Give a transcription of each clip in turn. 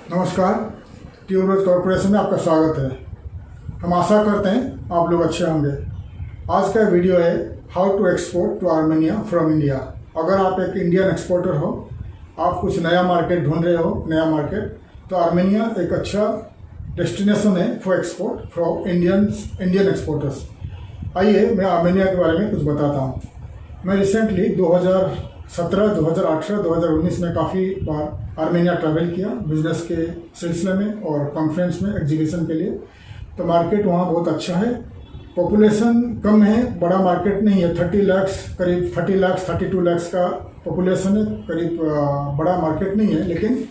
नमस्कार, tuberose corporation में आपका स्वागत है। हम आशा करते हैं आप लोग अच्छे होंगे। आज का वीडियो है how to export to Armenia from India. अगर आप एक इंडियन एक्सपोर्टर हो, आप कुछ नया मार्केट ढूंढ रहे हो, नया मार्केट, तो आर्मेनिया एक अच्छा डेस्टिनेशन है for export for Indian exporters. आइए मैं आर्मेनिया के बारे में कुछ बताता हूँ। मैं रिसेंटली 2017, 2018, 2019 में काफ़ी बार आर्मेनिया ट्रैवल किया बिजनेस के सिलसिले में और कॉन्फ्रेंस में, एग्जीबिशन के लिए। तो मार्केट वहाँ बहुत अच्छा है, पॉपुलेशन कम है, बड़ा मार्केट नहीं है। 30 लाख, करीब 30 लाख 32 लाख का पॉपुलेशन है, करीब बड़ा मार्केट नहीं है। लेकिन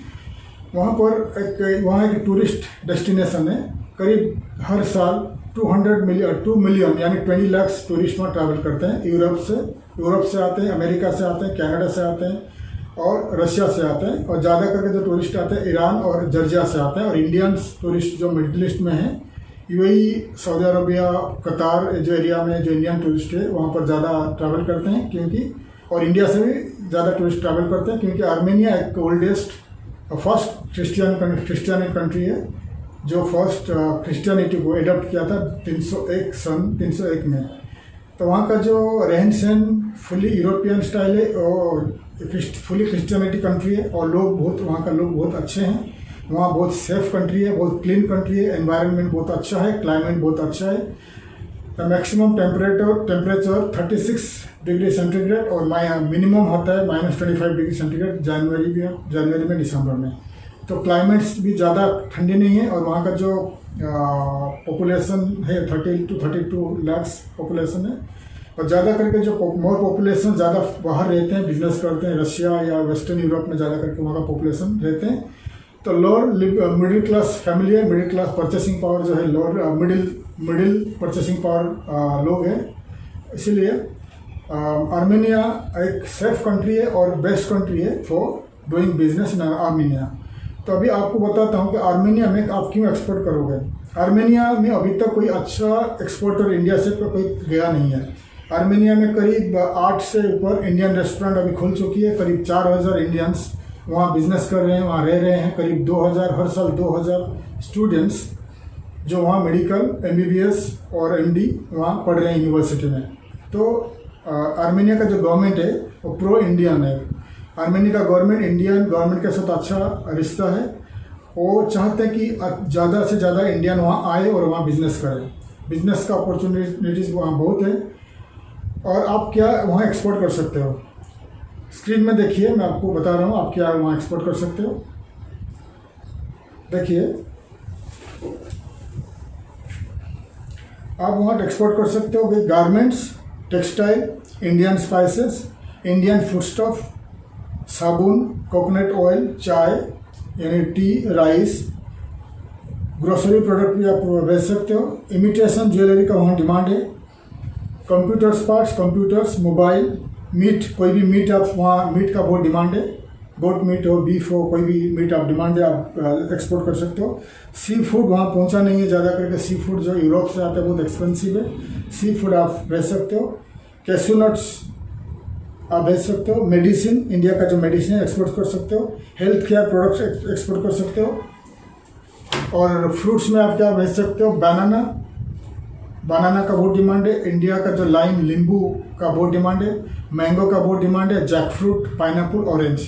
वहाँ पर वहाँ एक टूरिस्ट डेस्टिनेशन है। करीब हर साल 2 मिलियन यानी 20 लाख टूरिस्ट वहाँ ट्रैवल करते हैं। यूरोप से आते हैं, अमेरिका से आते हैं, कनाडा से आते हैं और रशिया से आते हैं। और ज़्यादा करके जो टूरिस्ट आते हैं ईरान और जॉर्जिया से आते हैं। और इंडियंस टूरिस्ट जो मिडिल ईस्ट में हैं, यूएई, सऊदी अरबिया, कतार, जो एरिया में जो इंडियन टूरिस्ट है वहाँ पर ज़्यादा ट्रैवल करते हैं, क्योंकि और इंडिया से भी ज़्यादा टूरिस्ट ट्रैवल करते हैं, क्योंकि आर्मेनिया एक ओल्डेस्ट फर्स्ट क्रिश्चियन कंट्री है जो फर्स्ट क्रिश्चियनिटी को एडॉप्ट किया था 301 में। तो वहाँ का जो रहन सहन फुली यूरोपियन स्टाइल है और फुली क्रिश्चियनिटी कंट्री है। और वहाँ का लोग बहुत अच्छे हैं। वहाँ बहुत सेफ कंट्री है, बहुत क्लीन कंट्री है, एनवायरनमेंट बहुत अच्छा है, क्लाइमेट बहुत अच्छा है। मैक्सिमम टेम्परेचर 36 डिग्री सेंटीग्रेड और मिनिमम होता है -25 डिग्री सेंटीग्रेड जनवरी में, दिसंबर में। तो क्लाइमेट्स भी ज़्यादा ठंडी नहीं है। और वहाँ का जो पॉपुलेशन है 30 to 32 लाख पॉपुलेशन है। और ज़्यादा करके जो मोर पॉपुलेशन ज़्यादा बाहर रहते हैं, बिजनेस करते हैं, रशिया या वेस्टर्न यूरोप में ज़्यादा करके वहाँ का पॉपुलेशन रहते हैं। तो लोअर मिडिल क्लास फैमिली है, मिडिल क्लास परचेसिंग पावर जो है, लोअर मिडिल परचेसिंग पावर लोग हैं। इसीलिए आर्मेनिया एक सेफ कंट्री है और बेस्ट कंट्री है for doing business in Armenia. तो अभी आपको बताता हूँ कि आर्मेनिया में आप क्यों एक्सपोर्ट करोगे। आर्मेनिया में अभी तक कोई अच्छा एक्सपोर्टर इंडिया से कोई गया नहीं है। आर्मेनिया में करीब 8 से ऊपर इंडियन रेस्टोरेंट अभी खुल चुकी है। करीब 4000 इंडियन्स वहाँ बिजनेस कर रहे हैं, वहाँ रह रहे हैं। करीब 2000 हर साल 2000 स्टूडेंट्स जो वहाँ मेडिकल, MBBS और MD वहाँ पढ़ रहे हैं यूनिवर्सिटी में। तो आर्मेनिया का जो गवर्नमेंट है वो प्रो इंडियन है। आर्मेनिया का गवर्नमेंट इंडियन गवर्नमेंट के साथ अच्छा रिश्ता है। वो चाहते हैं कि ज़्यादा से ज़्यादा इंडियन वहाँ आए और वहाँ बिजनेस करें। बिजनेस का अपॉर्चुनिटीज़ वहाँ बहुत है। और आप क्या वहाँ एक्सपोर्ट कर सकते हो, स्क्रीन में देखिए, मैं आपको बता रहा हूँ आप क्या वहाँ एक्सपोर्ट कर सकते हो। देखिए, आप वहाँ एक्सपोर्ट कर सकते हो garments, textile, Indian spices, Indian foodstuff, साबुन, कोकोनट ऑयल, चाय यानी टी, राइस, ग्रोसरी प्रोडक्ट भी आप बेच सकते हो। इमिटेशन ज्वेलरी का वहाँ डिमांड है। Computers parts, computers, mobile, meat, कोई भी मीट आप वहाँ, मीट का बहुत डिमांड है। गोट मीट हो, बीफ हो, कोई भी मीट आप डिमांड है, आप एक्सपोर्ट कर सकते हो। सी फूड वहाँ पहुँचा नहीं है ज़्यादा करके। सी फूड जो यूरोप से आता है बहुत एक्सपेंसिव है। सी फूड आप बेच सकते हो। कैश्यू नट्स आप बेच सकते हो। मेडिसिन, इंडिया का जो मेडिसिन है एक्सपोर्ट कर सकते हो। हेल्थ केयर प्रोडक्ट्स एक्सपोर्ट कर सकते हो। और फ्रूट्स में आप क्या बेच सकते हो, बनाना का बहुत डिमांड है। इंडिया का जो लाइम, नींबू का बहुत डिमांड है। मैंगो का बहुत डिमांड है। Jackfruit, pineapple, orange.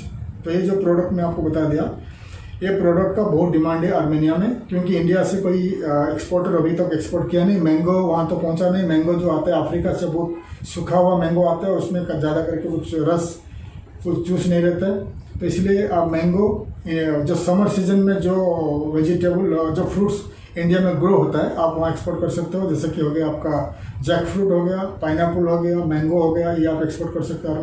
तो ये जो प्रोडक्ट मैं आपको बता दिया, ये प्रोडक्ट का बहुत डिमांड है आर्मेनिया में, क्योंकि इंडिया से कोई एक्सपोर्टर अभी तक एक्सपोर्ट किया नहीं। मैंगो वहाँ तो पहुँचा नहीं। मैंगो जो आता है अफ्रीका से, बहुत सूखा हुआ मैंगो आता है, उसमें ज़्यादा करके कुछ जूस नहीं रहता है। तो इसलिए आप मैंगो जो समर सीजन में जो वेजिटेबल, जो फ्रूट्स इंडिया में ग्रो होता है, आप वहाँ एक्सपोर्ट कर सकते हो। जैसे कि हो गया आपका जैक फ्रूट हो गया, पाइनएप्पल हो गया, मैंगो हो गया, ये आप एक्सपोर्ट कर सकते हो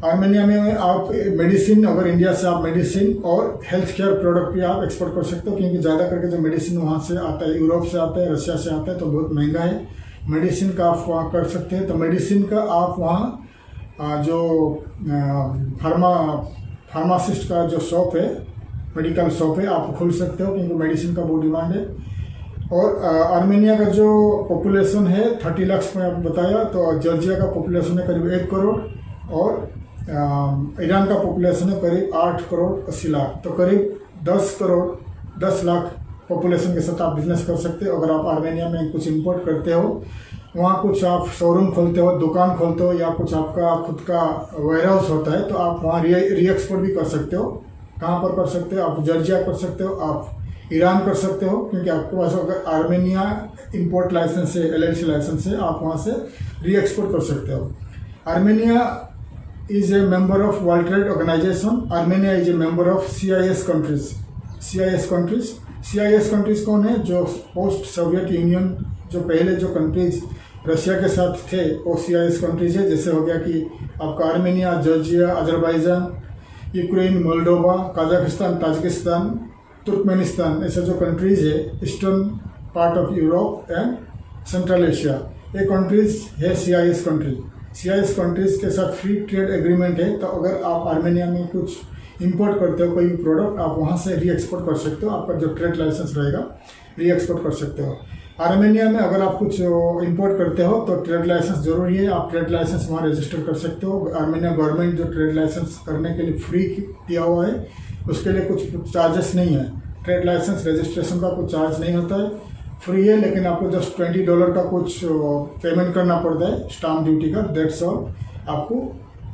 आर्मेनिया में। आप मेडिसिन, अगर इंडिया से आप मेडिसिन और हेल्थ केयर प्रोडक्ट भी आप एक्सपोर्ट कर सकते हो, क्योंकि ज़्यादा करके जो मेडिसिन वहाँ से आता है, यूरोप से आता है, रशिया से आता है, तो बहुत महंगा है। मेडिसिन का आप वहाँ कर सकते हैं। तो मेडिसिन का आप वहाँ जो फार्मासिस्ट का जो शॉप है, मेडिकल शॉप है, आप खोल सकते हो, क्योंकि मेडिसिन का बहुत डिमांड है। और आर्मेनिया का जो पॉपुलेशन है 30 लाख में आपको बताया। तो जॉर्जिया का पॉपुलेशन है करीब 1 करोड़ और ईरान का पॉपुलेशन है करीब 8 करोड़ 80 लाख। तो करीब 10 करोड़ 10 लाख पॉपुलेशन के साथ आप बिजनेस कर सकते हो। अगर आप आर्मेनिया में कुछ इंपोर्ट करते हो, वहाँ कुछ आप शोरूम खोलते हो, दुकान खोलते हो, या कुछ आपका खुद का वेयर हाउस होता है, तो आप वहाँ री एक्सपोर्ट भी कर सकते हो। कहाँ पर कर सकते हो? आप जॉर्जिया कर सकते हो, आप ईरान कर सकते हो, क्योंकि आपके पास अगर आर्मेनिया इंपोर्ट लाइसेंस है, LLC लाइसेंस है, आप वहाँ से री एक्सपोर्ट कर सकते हो। Armenia is a member of World Trade Organization. Armenia is a member of CIS countries. CIS countries कौन है? जो पोस्ट सोवियत यूनियन, जो पहले जो कंट्रीज रशिया के साथ थे, वो CIS कंट्रीज है। जैसे हो गया कि आपका Armenia, Georgia, Azerbaijan, Ukraine, Moldova, Kazakhstan, Tajikistan, Turkmenistan, ऐसे जो कंट्रीज है eastern part of Europe and central Asia, ये कंट्रीज है CIS कंट्रीज के साथ फ्री ट्रेड एग्रीमेंट है। तो अगर आप आर्मेनिया में कुछ इंपोर्ट करते हो, कोई भी प्रोडक्ट, आप वहाँ से री एक्सपोर्ट कर सकते हो। आपका जो ट्रेड लाइसेंस रहेगा, री एक्सपोर्ट कर सकते हो। आर्मेनिया में अगर आप कुछ इंपोर्ट करते हो तो ट्रेड लाइसेंस जरूरी है। आप ट्रेड लाइसेंस वहाँ रजिस्टर कर सकते हो। आर्मेनिया गवर्नमेंट जो ट्रेड लाइसेंस करने के लिए फ्री किया हुआ है, उसके लिए कुछ चार्जेस नहीं है। ट्रेड लाइसेंस रजिस्ट्रेशन का कुछ चार्ज नहीं होता है, फ्री है। लेकिन आपको जस्ट $20 का कुछ पेमेंट करना पड़ता है, स्टाम्प ड्यूटी का, दैट्स ऑल। आपको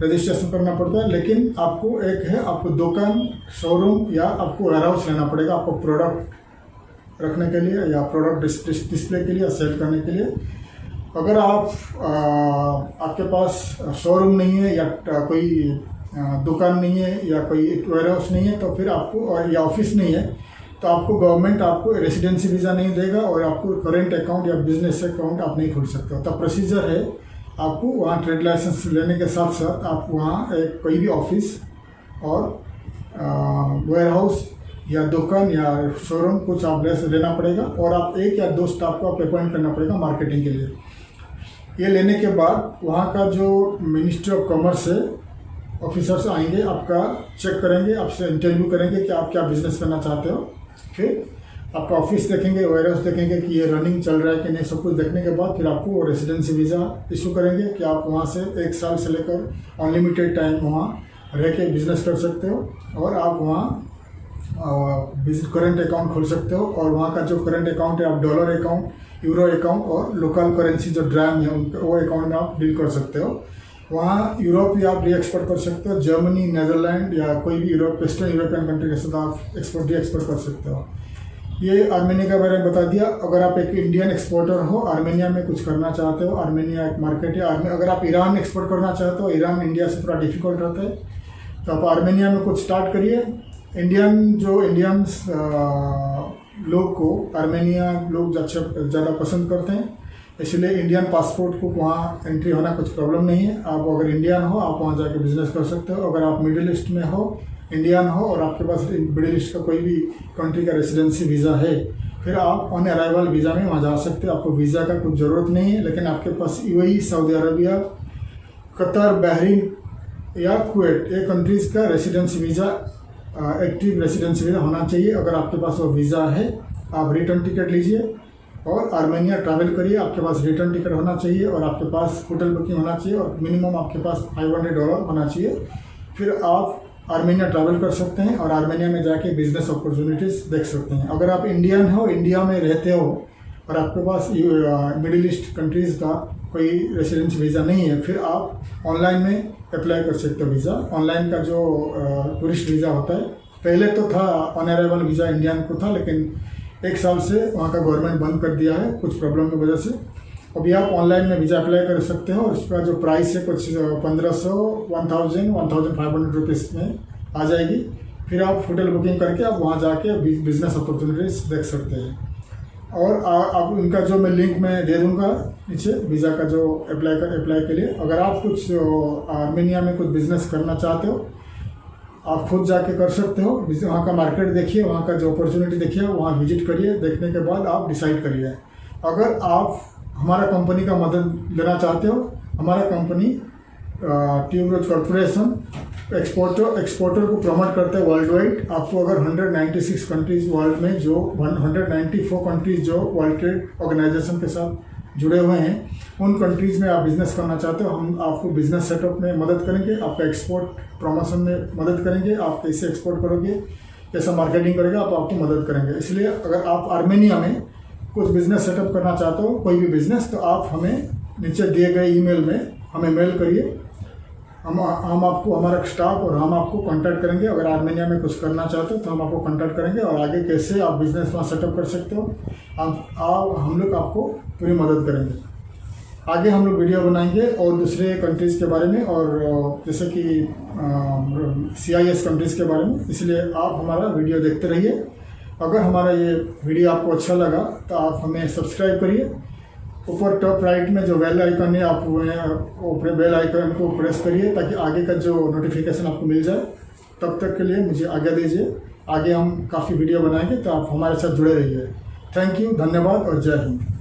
रजिस्ट्रेशन करना पड़ता है। लेकिन आपको एक है, आपको दुकान, शोरूम या आपको वेयर हाउस लेना पड़ेगा आपको प्रोडक्ट रखने के लिए, या प्रोडक्ट डिस्प्ले के लिए, या सेल करने के लिए। अगर आप आपके पास शोरूम नहीं है, या कोई दुकान नहीं है, या कोई वेयर हाउस नहीं है, तो फिर आपको, या ऑफिस नहीं है, तो आपको गवर्नमेंट आपको रेसिडेंसी वीज़ा नहीं देगा, और आपको करेंट अकाउंट या बिजनेस अकाउंट आप नहीं खोल सकते हो। तब प्रोसीजर है, आपको वहाँ ट्रेड लाइसेंस लेने के साथ साथ आप वहाँ एक कोई भी ऑफिस और वेयर हाउस या दुकान या शोरूम कुछ आप लेना पड़ेगा, और आप एक या दो स्टाफ को आप अपॉइंट करना पड़ेगा मार्केटिंग के लिए। ये लेने के बाद वहाँ का जो मिनिस्ट्री ऑफ कॉमर्स है, ऑफिसर्स आएंगे, आपका चेक करेंगे, आपसे इंटरव्यू करेंगे कि आप क्या बिजनेस करना चाहते हो। फिर आपका ऑफिस देखेंगे, वेयर हाउस देखेंगे कि ये रनिंग चल रहा है कि नहीं, सब कुछ देखने के बाद फिर आपको रेसिडेंसी वीज़ा इशू करेंगे कि आप वहाँ से 1 साल से लेकर अनलिमिटेड टाइम वहाँ रह के बिजनेस कर सकते हो, और आप वहाँ करेंट अकाउंट खोल सकते हो। और वहाँ का जो करेंट अकाउंट है, आप डॉलर अकाउंट, यूरो अकाउंट और लोकल करेंसी जो ड्राम है वो अकाउंट में आप डील कर सकते हो। वहाँ यूरोप भी आप री एक्सपोर्ट कर सकते हो, जर्मनी, नीदरलैंड या कोई भी यूरोप, वेस्टर्न यूरोपियन कंट्री के साथ आप री एक्सपोर्ट कर सकते हो। ये आर्मेनिया के बारे में बता दिया। अगर आप एक इंडियन एक्सपोर्टर हो, आर्मेनिया में कुछ करना चाहते हो, आर्मेनिया एक मार्केट है। अगर आप ईरान एक्सपोर्ट करना चाहते हो, ईरान इंडिया से थोड़ा डिफिकल्ट रहता है, तो आप आर्मेनिया में कुछ स्टार्ट करिए। इंडियंस लोग को आर्मेनिया लोग ज़्यादा पसंद करते हैं, इसलिए इंडियन पासपोर्ट को वहाँ एंट्री होना कुछ प्रॉब्लम नहीं है। आप अगर इंडियन हो, आप वहाँ जाके बिजनेस कर सकते हो। अगर आप मिडिल ईस्ट में हो, इंडियन हो, और आपके पास मिडिल ईस्ट का कोई भी कंट्री का रेसिडेंसी वीज़ा है, फिर आप ऑन अराइवल वीज़ा में वहाँ जा सकते हो। आपको वीज़ा का कुछ ज़रूरत नहीं है। लेकिन आपके पास UAE, Saudi Arabia, Qatar, Bahrain या कुवैत, ये कंट्रीज़ का residency visa, active residency visa होना चाहिए। अगर आपके पास वो वीज़ा है, आप रिटर्न टिकट लीजिए और आर्मेनिया ट्रैवल करिए। आपके पास रिटर्न टिकट होना चाहिए, और आपके पास होटल बुकिंग होना चाहिए, और मिनिमम आपके पास $500 होना चाहिए। फिर आप आर्मेनिया ट्रैवल कर सकते हैं, और आर्मेनिया में जाके बिजनेस अपॉर्चुनिटीज़ देख सकते हैं। अगर आप इंडियन हो, इंडिया में रहते हो, और आपके पास मिडिल ईस्ट कंट्रीज़ का कोई रेसिडेंस वीज़ा नहीं है, फिर आप ऑनलाइन में अप्लाई कर सकते हो वीज़ा। ऑनलाइन का जो टूरिस्ट वीज़ा होता है, पहले तो था ऑन अराइवल वीज़ा इंडियन को था, लेकिन 1 साल से वहाँ का गवर्नमेंट बंद कर दिया है कुछ प्रॉब्लम की वजह से। अभी आप ऑनलाइन में वीज़ा अप्लाई कर सकते हो, और उसका जो प्राइस है कुछ 1500, 1000, 1500 रुपीज़ में आ जाएगी। फिर आप होटल बुकिंग करके आप वहाँ जाके बिजनेस अपॉर्चुनिटीज़ देख सकते हैं। और आप उनका जो मैं लिंक में दे दूँगा नीचे, वीज़ा का जो अप्लाई के लिए। अगर आप कुछ आर्मेनिया में कुछ बिज़नेस करना चाहते हो, आप खुद जाके कर सकते हो। वहाँ का मार्केट देखिए, वहाँ का जो अपॉर्चुनिटी देखिए, वहाँ विजिट करिए। देखने के बाद आप डिसाइड करिए। अगर आप हमारा कंपनी का मदद लेना चाहते हो, हमारा कंपनी ट्यूबरोज कॉर्पोरेशन एक्सपोर्टर को प्रमोट करते हैं वर्ल्ड वाइड। आपको अगर 196 कंट्रीज़ वर्ल्ड में, जो 194 कंट्रीज़ जो वर्ल्ड ट्रेड ऑर्गेनाइजेशन के साथ जुड़े हुए हैं, उन कंट्रीज़ में आप बिज़नेस करना चाहते हो, हम आपको बिज़नेस सेटअप में मदद करेंगे, आपका एक्सपोर्ट प्रमोशन में मदद करेंगे। आप कैसे एक्सपोर्ट करोगे, कैसा मार्केटिंग करेंगे, आप आपको मदद करेंगे। इसलिए अगर आप आर्मेनिया में कुछ बिज़नेस सेटअप करना चाहते हो, कोई भी बिज़नेस, तो आप हमें नीचे दिए गए ईमेल में हमें मेल करिए। हम आपको, हमारा स्टाफ और हम आपको कांटेक्ट करेंगे। अगर आर्मेनिया में कुछ करना चाहते हो तो हम आपको कांटेक्ट करेंगे और आगे कैसे आप बिज़नेस वहाँ सेटअप कर सकते हो हम लोग आपको पूरी मदद करेंगे। आगे हम लोग वीडियो बनाएंगे और दूसरे कंट्रीज़ के बारे में, और जैसे कि CIS कंट्रीज़ के बारे में। इसलिए आप हमारा वीडियो देखते रहिए। अगर हमारा ये वीडियो आपको अच्छा लगा तो आप हमें सब्सक्राइब करिए। ऊपर टॉप राइट में जो बेल आइकन है, आप वो बेल आइकन को प्रेस करिए ताकि आगे का जो नोटिफिकेशन आपको मिल जाए। तब तक के लिए मुझे आज्ञा दीजिए। आगे हम काफ़ी वीडियो बनाएंगे, तो आप हमारे साथ जुड़े रहिए। थैंक यू, धन्यवाद और जय हिंद।